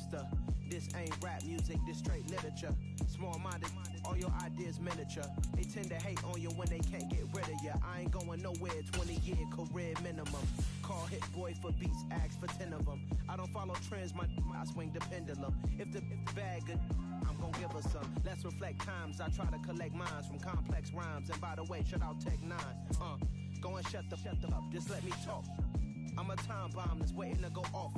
sinister. This ain't rap music, this straight literature. Small-minded, all your ideas miniature. They tend to hate on you when they can't get rid of you. I ain't going nowhere, 20-year career minimum. Call Hit Boy for beats, ask for 10 of them. I don't follow trends, I swing the pendulum. If the bag good, I'm gonna give her some. Let's reflect times, I try to collect minds from complex rhymes. And by the way, shout out Tech 9. Go and shut the up, just let me talk. I'm a time bomb that's waiting to go off.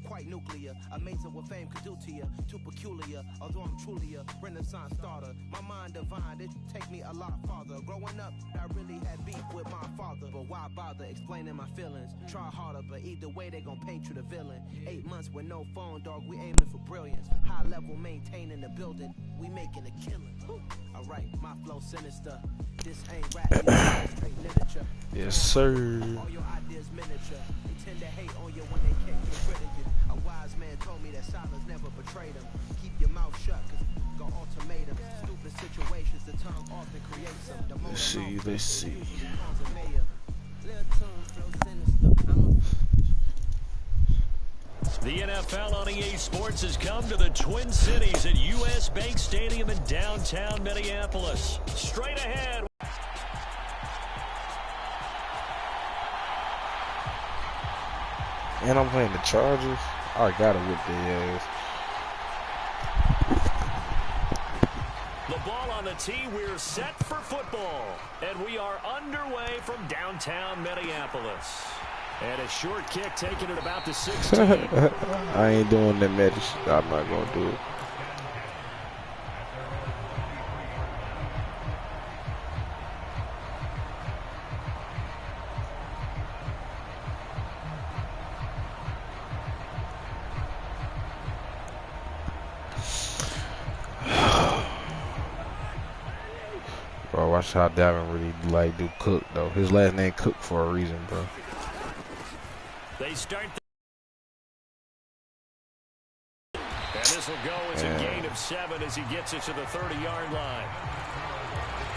Quite nuclear, amazing what fame could do to you. Too peculiar, although I'm truly a Renaissance starter. My mind divine, it take me a lot farther. Growing up, I really had beef with my father. But why bother explaining my feelings? Try harder, but either way they gon' paint you the villain. 8 months with no phone, dog, we aiming for brilliance. High level maintaining the building, we making a killing. Alright, my flow sinister. This ain't rap, it's straight literature. Yes, sir. All your ideas miniature. They tend to hate on you when they can't get rid of you. A wise man told me that silence never betrayed him. Keep your mouth shut, cause go ultimatum. Stupid situations, the tongue often creates them. Let's see, let's see. The NFL on EA Sports has come to the Twin Cities at US Bank Stadium in downtown Minneapolis. Straight ahead. And I'm playing the Chargers. I gotta whip their ass. The ball on the tee. We're set for football. And we are underway from downtown Minneapolis. And a short kick taken at about the 16. I ain't doing that magic shit. I'm not gonna do it. Bro, watch how Dalvin really like do Cook though. His last name Cook for a reason, bro. They start. And this will go as a gain of 7 as he gets it to the 30-yard line.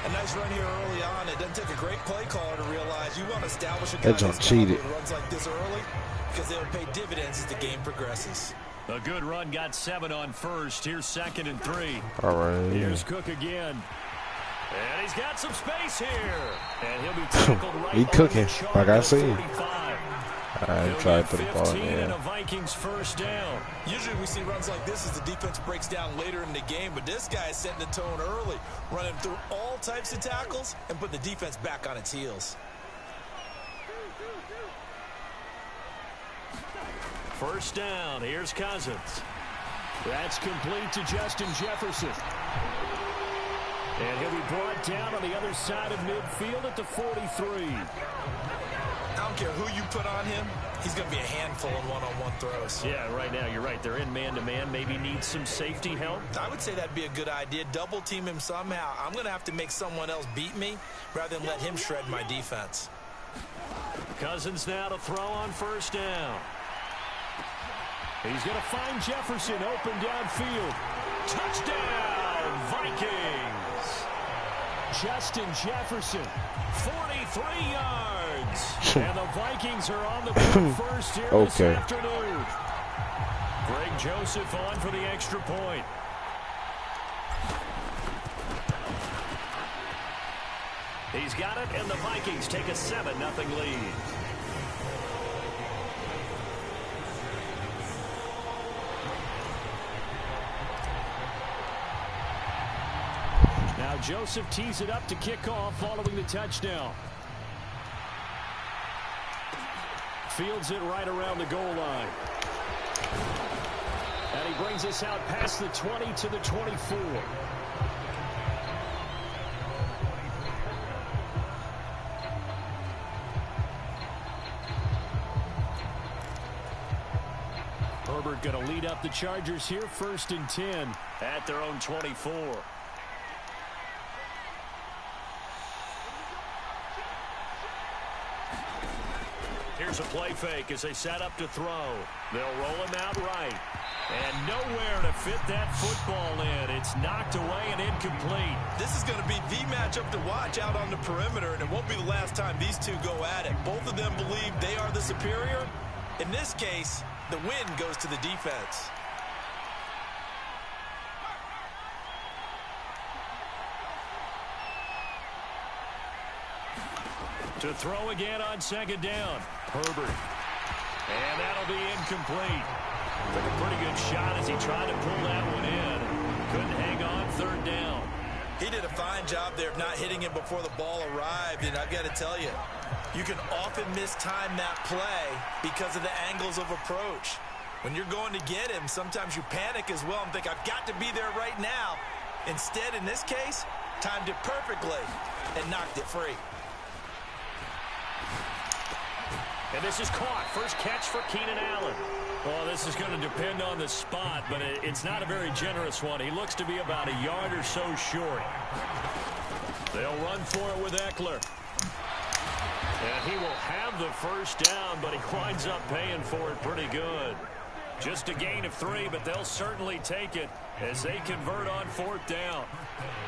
A nice run here early on. It doesn't take a great play caller to realize you want to establish a guy that's cheated. Runs like this early because they'll pay dividends as the game progresses. A good run got 7 on first. Here's 2nd and 3. All right. Here's Cook again. And he's got some space here. And he'll be tackled right he cooking, like I said. 45. I tried to put the ball in there. And a Vikings first down. Usually we see runs like this as the defense breaks down later in the game, but this guy is setting the tone early, running through all types of tackles and putting the defense back on its heels. First down. Here's Cousins. That's complete to Justin Jefferson. And he'll be brought down on the other side of midfield at the 43. I don't care who you put on him, he's going to be a handful in one-on-one throws. Yeah, right now, you're right. They're in man-to-man. Maybe needs some safety help. I would say that'd be a good idea. Double team him somehow. I'm going to have to make someone else beat me rather than let him shred my defense. Cousins now to throw on first down. He's going to find Jefferson open downfield. Touchdown, Vikings. Justin Jefferson, 43 yards. And the Vikings are on the board first here this afternoon. Greg Joseph on for the extra point. He's got it, and the Vikings take a 7-0 lead. Now Joseph tees it up to kick off following the touchdown. Fields it right around the goal line. And he brings us out past the 20 to the 24. Herbert going to lead up the Chargers here, 1st and 10 at their own 24. Here's a play fake as they set up to throw. They'll roll him out right. And nowhere to fit that football in. It's knocked away and incomplete. This is going to be the matchup to watch out on the perimeter, and it won't be the last time these two go at it. Both of them believe they are the superior. In this case, the win goes to the defense. To throw again on second down. Herbert. And that'll be incomplete. Took a pretty good shot as he tried to pull that one in. Couldn't hang on third down. He did a fine job there of not hitting him before the ball arrived. And I've got to tell you, you can often mistime that play because of the angles of approach. When you're going to get him, sometimes you panic as well and think, I've got to be there right now. Instead, in this case, timed it perfectly and knocked it free. And this is caught. First catch for Keenan Allen. Well, this is going to depend on the spot, but it's not a very generous one. He looks to be about a yard or so short. They'll run for it with Eckler. And he will have the first down, but he winds up paying for it pretty good. Just a gain of 3, but they'll certainly take it as they convert on fourth down.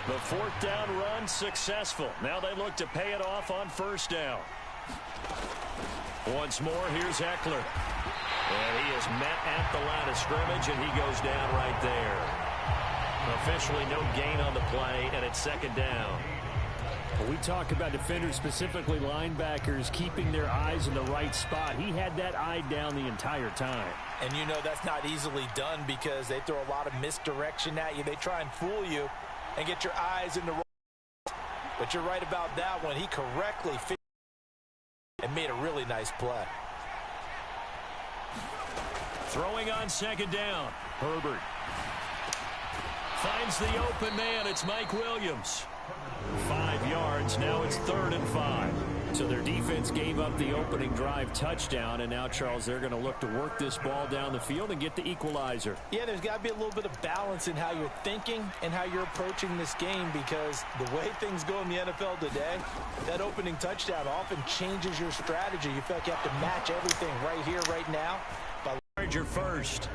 The fourth down run successful. Now they look to pay it off on first down. Once more, here's Eckler. And he is met at the line of scrimmage, and he goes down right there. Officially no gain on the play, and it's second down. We talk about defenders, specifically linebackers, keeping their eyes in the right spot. He had that eye down the entire time. And you know that's not easily done because they throw a lot of misdirection at you. They try and fool you and get your eyes in the right. But you're right about that one. He correctly fit and made a really nice play. Throwing on second down. Herbert finds the open man. It's Mike Williams. 5 yards. Now it's 3rd and 5. So their defense gave up the opening drive touchdown, and now, Charles, they're going to look to work this ball down the field and get the equalizer. Yeah, there's got to be a little bit of balance in how you're thinking and how you're approaching this game, because the way things go in the NFL today, that opening touchdown often changes your strategy. You feel like you have to match everything right here, right now. Your first.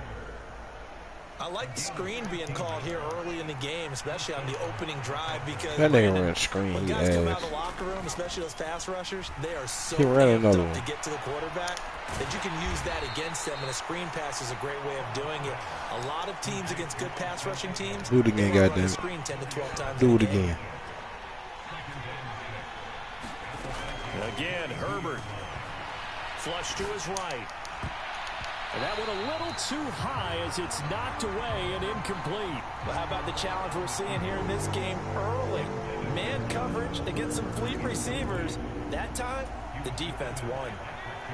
I like the screen being called here early in the game, especially on the opening drive, because that nigga ran a screen. when guys come out of the locker room, especially those pass rushers, they are so he ran another one to get to the quarterback that you can use that against them, and a screen pass is a great way of doing it. A lot of teams against good pass rushing teams, do it again, goddamn. Screen 10 to 12 times. Do it again. Again, Herbert. Flush to his right. And that one a little too high as it's knocked away and incomplete. Well, how about the challenge we're seeing here in this game early? Man coverage against some fleet receivers. That time, the defense won.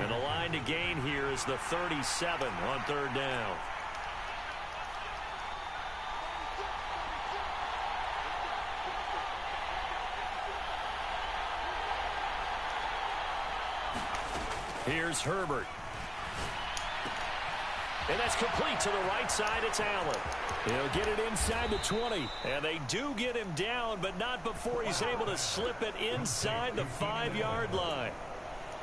And the line to gain here is the 37 on 3rd down. Here's Herbert. And that's complete to the right side. It's Allen. He'll get it inside the 20. And they do get him down, but not before he's able to slip it inside the 5-yard line.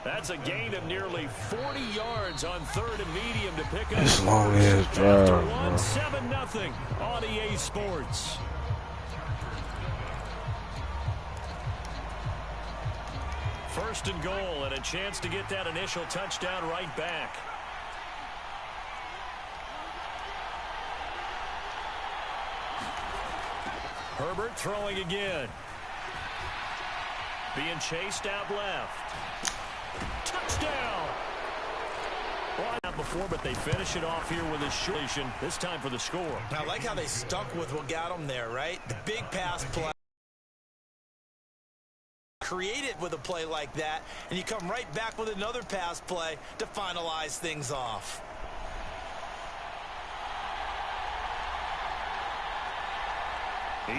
That's a gain of nearly 40 yards on 3rd and medium to pick up. This long ass drive. After 1-7-0 on EA Sports. First and goal, and a chance to get that initial touchdown right back. Herbert throwing again. Being chased out left. Touchdown! Well, not before, but they finish it off here with a short, this time for the score. I like how they stuck with what got them there, right? The big pass play. Created with a play like that, and you come right back with another pass play to finalize things off.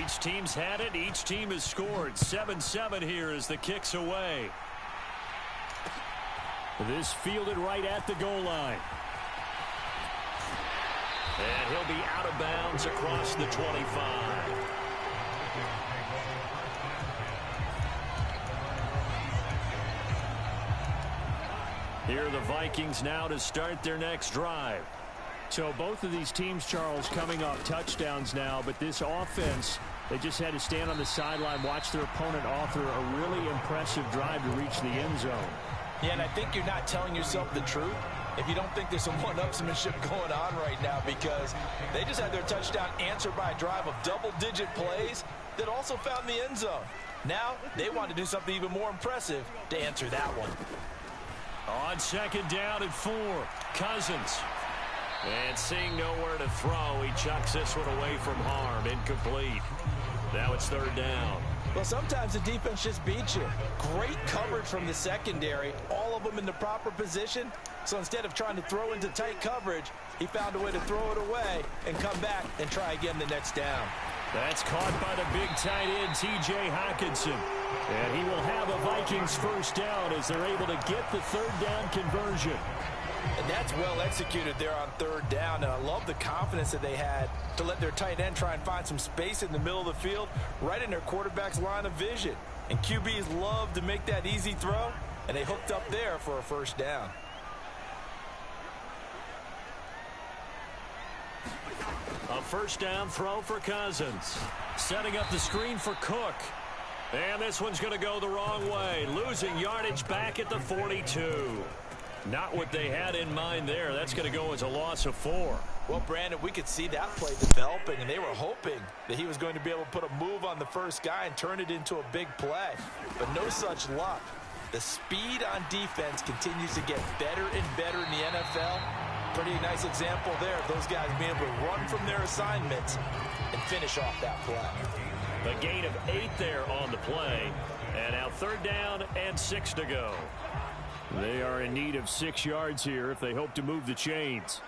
Each team's had it. Each team has scored. 7-7 here as the kick's away. This fielded right at the goal line. And he'll be out of bounds across the 25. Here are the Vikings now to start their next drive. So both of these teams, Charles, coming off touchdowns now, but this offense, they just had to stand on the sideline, watch their opponent author a really impressive drive to reach the end zone. Yeah, and I think you're not telling yourself the truth if you don't think there's some one-upsmanship going on right now, because they just had their touchdown answered by a drive of double-digit plays that also found the end zone. Now they want to do something even more impressive to answer that one. On second down and 4, Cousins. And seeing nowhere to throw, he chucks this one away from harm. Incomplete. Now it's third down. Well, sometimes the defense just beats you. Great coverage from the secondary, all of them in the proper position. So instead of trying to throw into tight coverage, he found a way to throw it away and come back and try again the next down. That's caught by the big tight end, T.J. Hockenson. And he will have a Vikings first down as they're able to get the third down conversion. And that's well executed there on third down. And I love the confidence that they had to let their tight end try and find some space in the middle of the field, right in their quarterback's line of vision. And QBs love to make that easy throw, and they hooked up there for a first down. A first down throw for Cousins. Setting up the screen for Cook. And this one's going to go the wrong way. Losing yardage back at the 42. Not what they had in mind there. That's going to go as a loss of 4. Well, Brandon, we could see that play developing, and they were hoping that he was going to be able to put a move on the first guy and turn it into a big play. But no such luck. The speed on defense continues to get better and better in the NFL. Pretty nice example there of those guys being able to run from their assignments and finish off that play. A gain of 8 there on the play. And now third down and 6 to go. They are in need of 6 yards here if they hope to move the chains.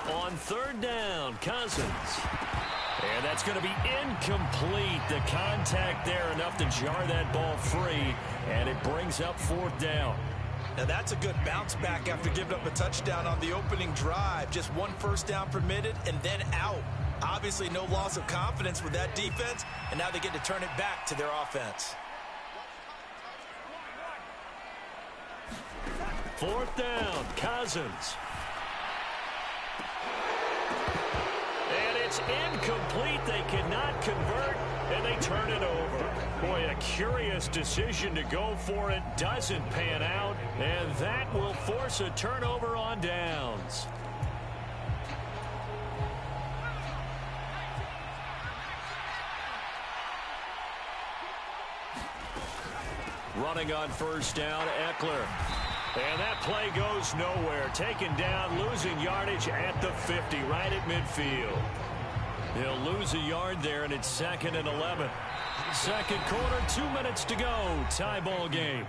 On third down, Cousins. And that's going to be incomplete. The contact there enough to jar that ball free, and it brings up fourth down. Now that's a good bounce back after giving up a touchdown on the opening drive. Just 1 first down permitted and then out. Obviously no loss of confidence with that defense, and now they get to turn it back to their offense. Fourth down, Cousins. And it's incomplete. They cannot convert, and they turn it over. Boy, a curious decision to go for it. Doesn't pan out, and that will force a turnover on downs. Running on first down, Eckler. And that play goes nowhere. Taken down, losing yardage at the 50, right at midfield. He'll lose a yard there, and it's 2nd and 11. Second quarter, 2 minutes to go. Tie ball game.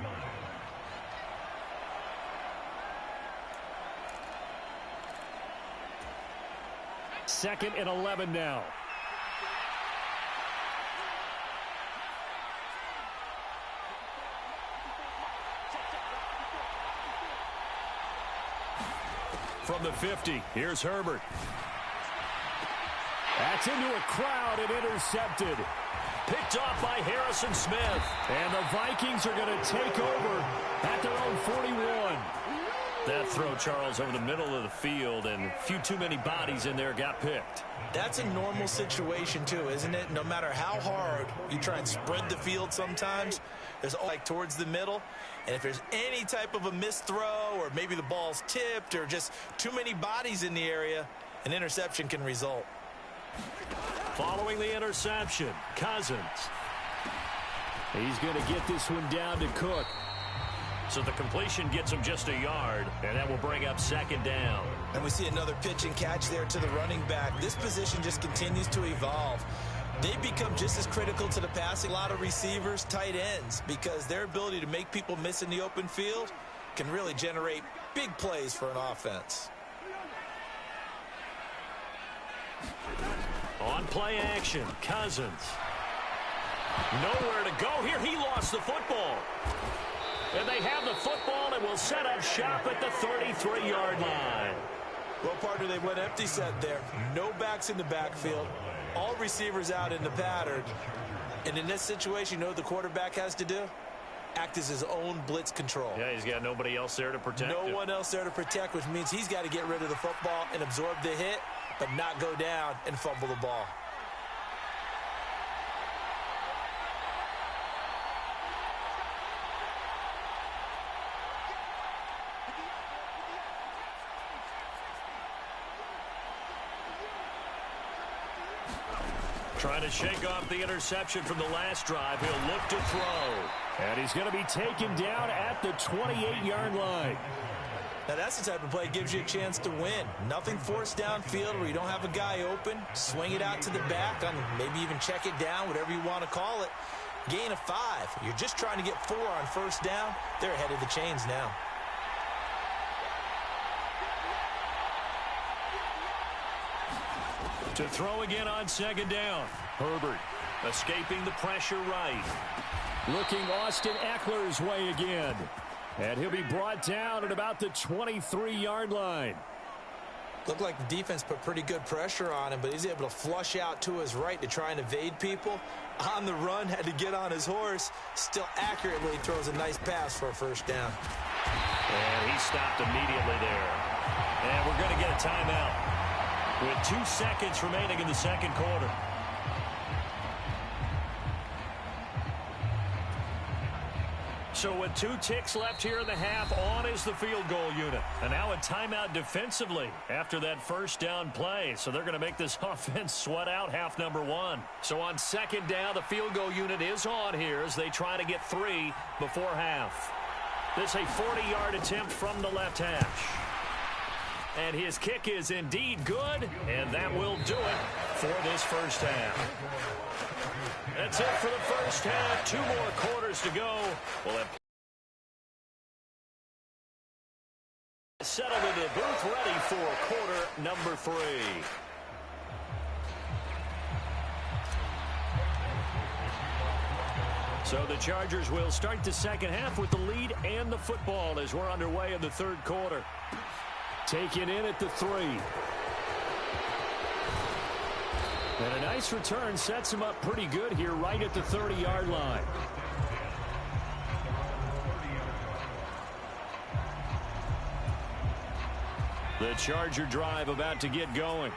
Second and 11 now. From the 50, here's Herbert. That's into a crowd and intercepted. Picked off by Harrison Smith. And the Vikings are going to take over at their own 41. That throw, Charles, over the middle of the field, and a few too many bodies in there got picked. That's a normal situation, too, isn't it? No matter how hard you try and spread the field sometimes, there's like towards the middle. And if there's any type of a missed throw, or maybe the ball's tipped, or just too many bodies in the area, an interception can result. Following the interception, Cousins. He's going to get this one down to Cook. So the completion gets him just a yard, and that will bring up 2nd down. And we see another pitch and catch there to the running back. This position just continues to evolve. They become just as critical to the passing. A lot of receivers, tight ends, because their ability to make people miss in the open field can really generate big plays for an offense. On play action, Cousins. Nowhere to go here. He lost the football. And they have the football and will set up shop at the 33-yard line. Well, partner, they went empty set there. No backs in the backfield. All receivers out in the pattern. And in this situation, you know what the quarterback has to do? Act as his own blitz control. Yeah, he's got nobody else there to protect him. No one else there to protect, which means he's got to get rid of the football and absorb the hit, but not go down and fumble the ball. Trying to shake off the interception from the last drive. He'll look to throw. And he's going to be taken down at the 28-yard line. Now, that's the type of play that gives you a chance to win. Nothing forced downfield where you don't have a guy open. Swing it out to the back, and maybe even check it down, whatever you want to call it. Gain of 5. You're just trying to get 4 on first down. They're ahead of the chains now. To throw again on second down. Herbert escaping the pressure right. Looking Austin Eckler's way again. And he'll be brought down at about the 23-yard line. Looked like the defense put pretty good pressure on him, but he's able to flush out to his right to try and evade people. On the run, had to get on his horse. Still accurately throws a nice pass for a first down. And he stopped immediately there. And we're going to get a timeout with 2 seconds remaining in the second quarter. So with 2 ticks left here in the half, on is the field goal unit. And now a timeout defensively after that first down play. So they're going to make this offense sweat out half number 1. So on second down, the field goal unit is on here as they try to get 3 before half. This a 40-yard attempt from the left hash. And his kick is indeed good, and that will do it for this first half. That's it for the first half. 2 more quarters to go. We'll have settled into the booth, ready for quarter number 3. So the Chargers will start the second half with the lead and the football as we're underway in the third quarter. Taken in at the 3. And a nice return sets him up pretty good here right at the 30-yard line. The Charger drive about to get going.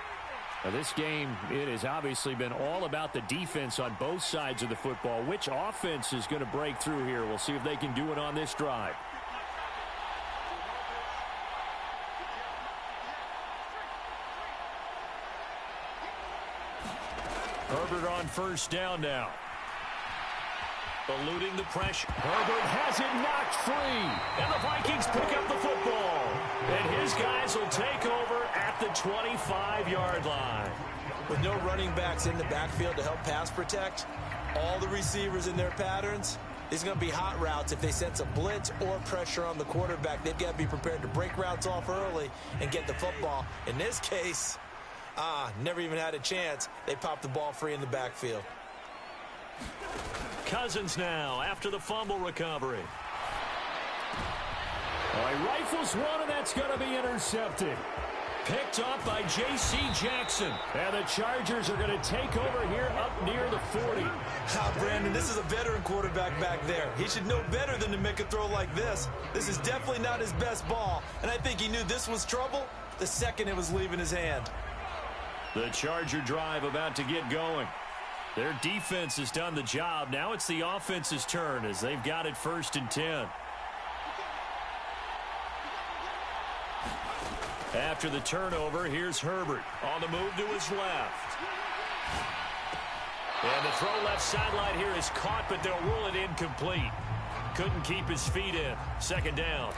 Now this game, it has obviously been all about the defense on both sides of the football. Which offense is going to break through here? We'll see if they can do it on this drive. Herbert on first down now. Eluding the pressure. Herbert has it knocked free. And the Vikings pick up the football. And his guys will take over at the 25-yard line. With no running backs in the backfield to help pass protect, all the receivers in their patterns, these are going to be hot routes if they sense a blitz or pressure on the quarterback. They've got to be prepared to break routes off early and get the football. In this case, never even had a chance. They popped the ball free in the backfield. Cousins now after the fumble recovery. All right, rifles one, and that's going to be intercepted. Picked up by J.C. Jackson. And the Chargers are going to take over here up near the 40. Brandon, this is a veteran quarterback back there. He should know better than to make a throw like this. This is definitely not his best ball, and I think he knew this was trouble the second it was leaving his hand. The Charger drive about to get going. Their defense has done the job. Now it's the offense's turn as they've got it 1st and 10. After the turnover, here's Herbert on the move to his left. And the throw left sideline here is caught, but they'll rule it incomplete. Couldn't keep his feet in. 2nd down.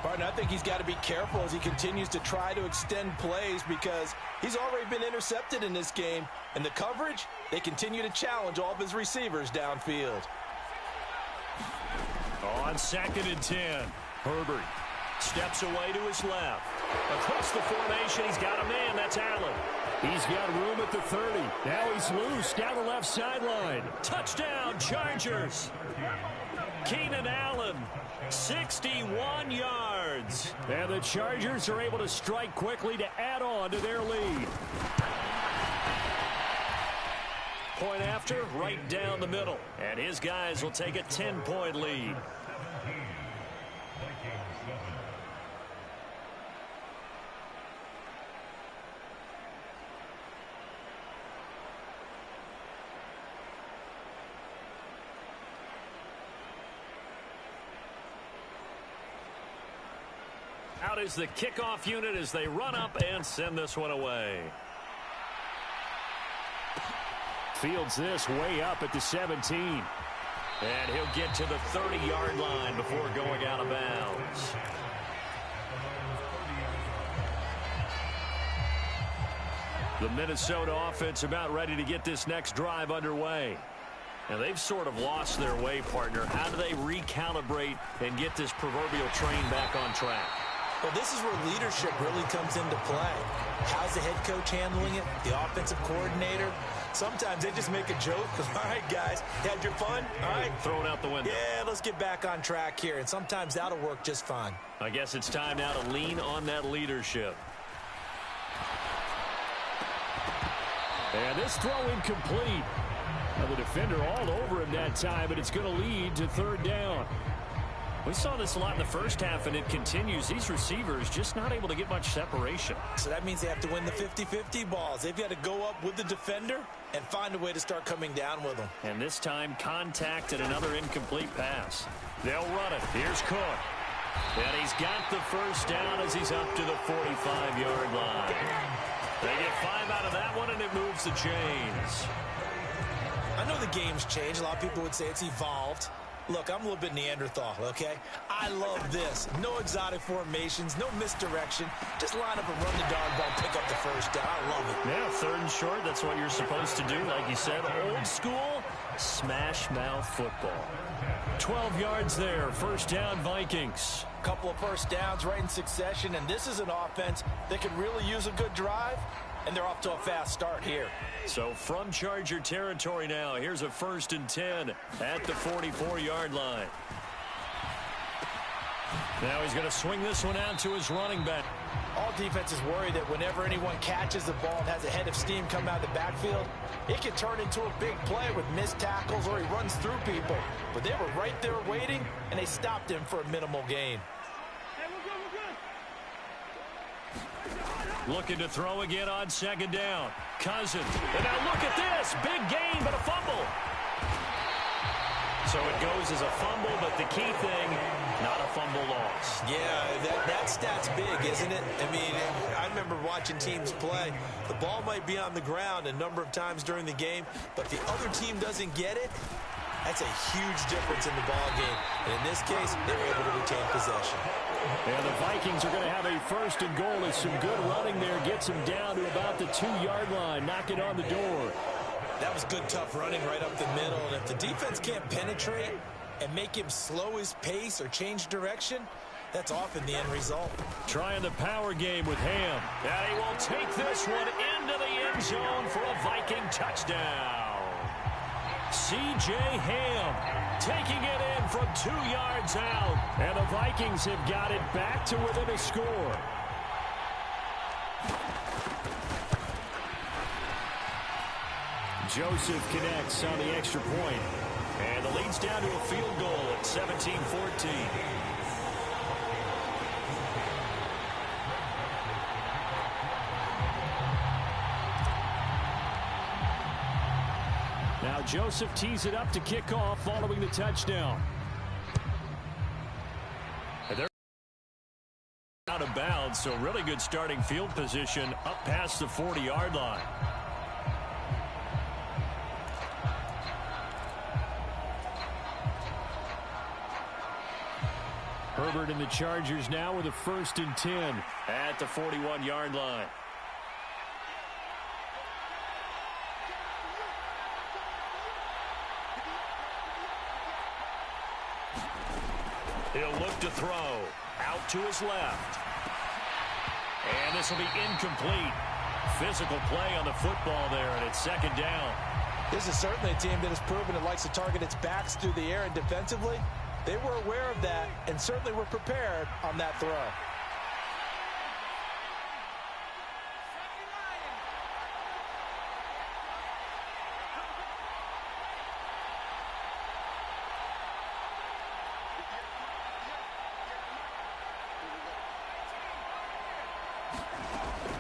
Partner, I think he's got to be careful as he continues to try to extend plays because he's already been intercepted in this game. And the coverage, they continue to challenge all of his receivers downfield. On 2nd and 10, Herbert steps away to his left. Across the formation, he's got a man. That's Allen. He's got room at the 30. Now he's loose down the left sideline. Touchdown, Chargers. Keenan Allen, 61 yards. And the Chargers are able to strike quickly to add on to their lead. Point after, right down the middle. And his guys will take a 10-point lead. Out is the kickoff unit as they run up and send this one away. Fields this way up at the 17. And he'll get to the 30-yard line before going out of bounds. The Minnesota offense about ready to get this next drive underway. Now, they've sort of lost their way, partner. How do they recalibrate and get this proverbial train back on track? Well, this is where leadership really comes into play. How's the head coach handling it? The offensive coordinator? Sometimes they just make a joke. All right, guys, had your fun? All right. Throw it out the window. Yeah, let's get back on track here. And sometimes that'll work just fine. I guess it's time now to lean on that leadership. And this throw incomplete. Now the defender all over him that time, but it's going to lead to third down. We saw this a lot in the first half, and it continues. These receivers just not able to get much separation. So that means they have to win the 50-50 balls. They've got to go up with the defender and find a way to start coming down with them. And this time, contact and another incomplete pass. They'll run it. Here's Cook. And he's got the first down as he's up to the 45-yard line. They get 5 out of that one, and it moves the chains. I know the game's changed. A lot of people would say it's evolved. Look, I'm a little bit Neanderthal, okay? I love this. No exotic formations, no misdirection. Just line up and run the darn ball, pick up the first down. I love it. Yeah, third and short, that's what you're supposed to do. Like you said, old school, smash mouth football. 12 yards there, first down Vikings. Couple of first downs right in succession, and this is an offense that could really use a good drive, and they're off to a fast start here. So from Charger territory now, here's a 1st and 10 at the 44-yard line. Now he's going to swing this one out to his running back. All defenses worry that whenever anyone catches the ball and has a head of steam come out of the backfield, it can turn into a big play with missed tackles or he runs through people. But they were right there waiting, and they stopped him for a minimal gain. Looking to throw again on 2nd down. Cousins. And now look at this. Big gain, but a fumble. So it goes as a fumble, but the key thing, not a fumble loss. Yeah, that stat's big, isn't it? I mean, I remember watching teams play. The ball might be on the ground a number of times during the game, but the other team doesn't get it. That's a huge difference in the ball game. And in this case, they were able to retain possession. And the Vikings are going to have a 1st and goal as some good running there gets him down to about the 2-yard line, knocking on the door. That was good, tough running right up the middle. And if the defense can't penetrate and make him slow his pace or change direction, that's often the end result. Trying the power game with Ham. And he will take this one into the end zone for a Viking touchdown. C.J. Ham taking it in from 2 yards out. And the Vikings have got it back to within a score. Joseph connects on the extra point. And the lead's down to a field goal at 17-14. Now Joseph tees it up to kick off following the touchdown. And they're out of bounds, so really good starting field position up past the 40-yard line. Herbert and the Chargers now with a 1st and 10 at the 41-yard line. He'll look to throw. Out to his left. And this will be incomplete. Physical play on the football there, and it's 2nd down. This is certainly a team that has proven it likes to target its backs through the air and defensively. They were aware of that and certainly were prepared on that throw.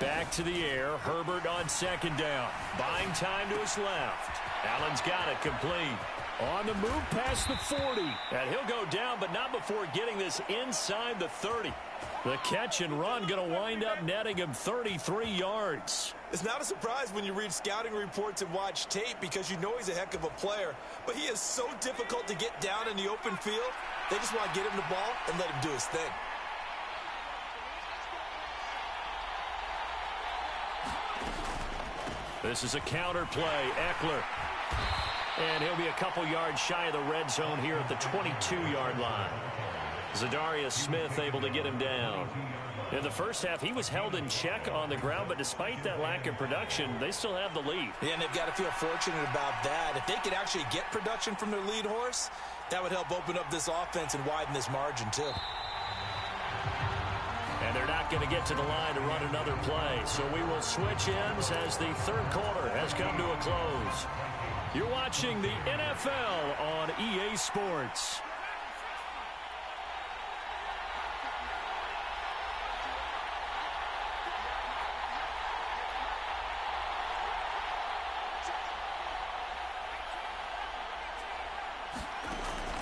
Back to the air. Herbert on 2nd down. Buying time to his left. Allen's got it complete. On the move past the 40. And he'll go down, but not before getting this inside the 30. The catch and run going to wind up netting him 33 yards. It's not a surprise when you read scouting reports and watch tape because you know he's a heck of a player. But he is so difficult to get down in the open field. They just want to get him the ball and let him do his thing. This is a counter play. Eckler. And he'll be a couple yards shy of the red zone here at the 22-yard line. Zadarius Smith able to get him down. In the first half, he was held in check on the ground, but despite that lack of production, they still have the lead. Yeah, and they've got to feel fortunate about that. If they could actually get production from their lead horse, that would help open up this offense and widen this margin, too. And they're not going to get to the line to run another play, so we will switch ends as the third quarter has come to a close. You're watching the NFL on EA Sports.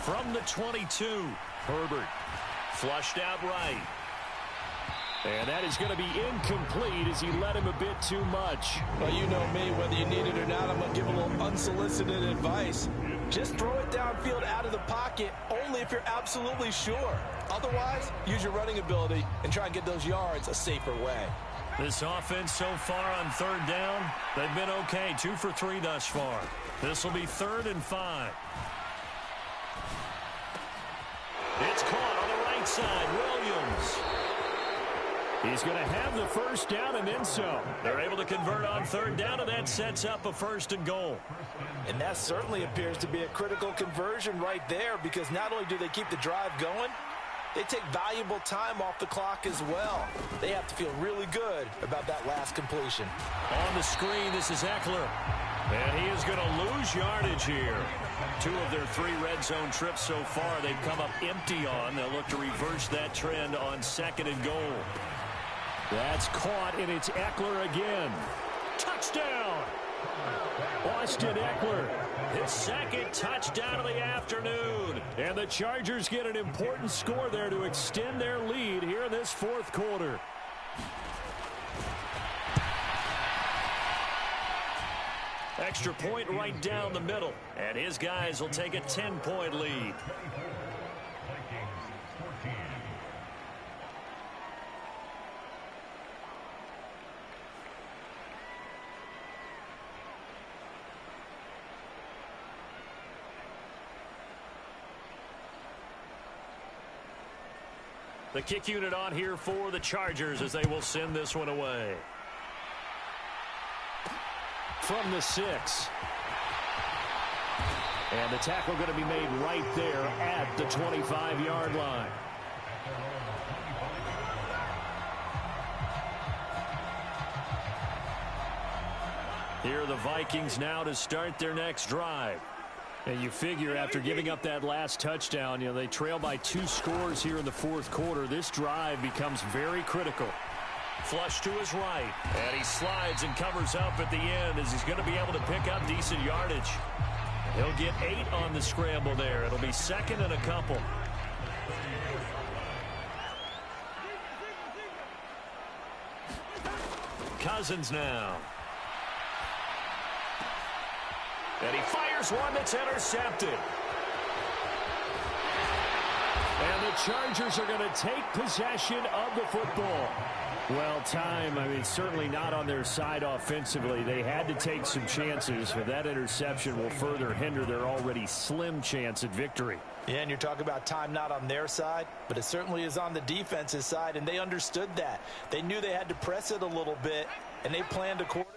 From the 22, Herbert flushed out right. And that is going to be incomplete as he led him a bit too much. Well, you know me, whether you need it or not, I'm going to give a little unsolicited advice. Just throw it downfield out of the pocket only if you're absolutely sure. Otherwise, use your running ability and try and get those yards a safer way. This offense so far on third down, they've been okay. 2 for 3 thus far. This will be 3rd and 5. It's caught on the right side. Williams. He's going to have the first down and then some. They're able to convert on third down, and that sets up a 1st and goal. And that certainly appears to be a critical conversion right there, because not only do they keep the drive going, they take valuable time off the clock as well. They have to feel really good about that last completion. On the screen, this is Eckler. And he is going to lose yardage here. 2 of their 3 red zone trips so far they've come up empty on. They'll look to reverse that trend on 2nd and goal. That's caught, and it's Eckler again. Touchdown! Austin Eckler, his 2nd touchdown of the afternoon. And the Chargers get an important score there to extend their lead here in this 4th quarter. Extra point right down the middle. And his guys will take a 10-point lead. The kick unit on here for the Chargers as they will send this one away. From the 6. And the tackle going to be made right there at the 25-yard line. Here are the Vikings now to start their next drive. And you figure after giving up that last touchdown, you know, they trail by 2 scores here in the 4th quarter. This drive becomes very critical. Flush to his right. And he slides and covers up at the end as he's going to be able to pick up decent yardage. He'll get 8 on the scramble there. It'll be 2nd and a couple. Cousins now. And he fires one that's intercepted. And the Chargers are going to take possession of the football. Well, time, I mean, certainly not on their side offensively. They had to take some chances, but that interception will further hinder their already slim chance at victory. Yeah, and you're talking about time not on their side, but it certainly is on the defense's side, and they understood that. They knew they had to press it a little bit, and they planned accordingly.